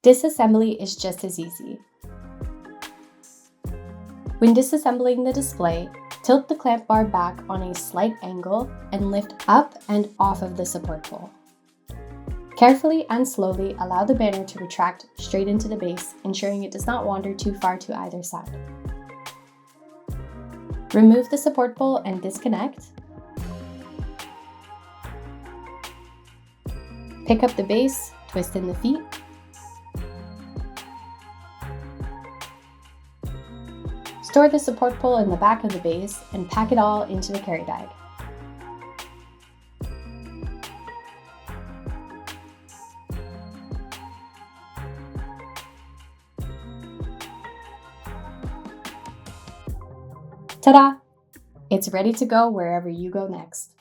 Disassembly is just as easy. When disassembling the display, tilt the clamp bar back on a slight angle and lift up and off of the support pole. Carefully and slowly allow the banner to retract straight into the base, ensuring it does not wander too far to either side. Remove the support pole and disconnect. Pick up the base, twist in the feet. Store the support pole in the back of the base and pack it all into the carry bag. Ta-da! It's ready to go wherever you go next.